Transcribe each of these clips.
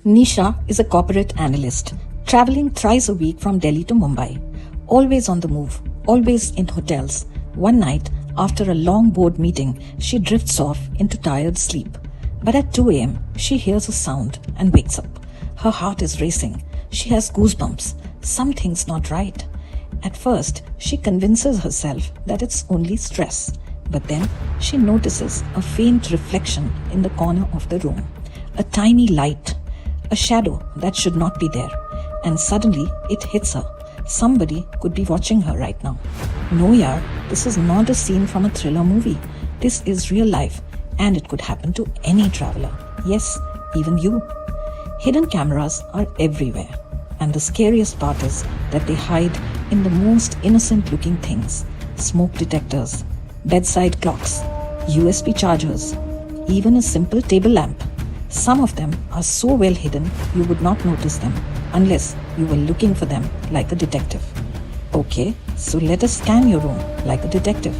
Nisha is a corporate analyst, traveling thrice a week from Delhi to Mumbai. Always on the move, always in hotels. One night, after a long board meeting, she drifts off into tired sleep. But at 2 a.m., she hears a sound and wakes up. Her heart is racing. She has goosebumps. Something's not right. At first, she convinces herself that it's only stress. But then, she notices a faint reflection in the corner of the room. A tiny light. A shadow that should not be there. And suddenly, it hits her. Somebody could be watching her right now. No yaar, this is not a scene from a thriller movie. This is real life. And it could happen to any traveler. Yes, even you. Hidden cameras are everywhere. And the scariest part is that they hide in the most innocent looking things. Smoke detectors, bedside clocks, USB chargers, even a simple table lamp. Some of them are so well hidden you would not notice them unless you were looking for them like a detective. Okay, so let us scan your room like a detective.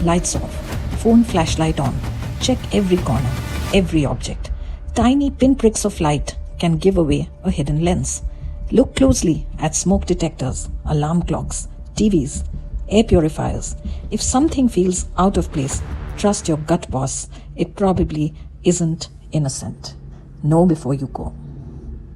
Lights off, phone flashlight on. Check every corner, every object. Tiny pinpricks of light can give away a hidden lens. Look closely at smoke detectors, alarm clocks, TVs, air purifiers. If something feels out of place, trust your gut boss. It probably isn't innocent. Know before you go.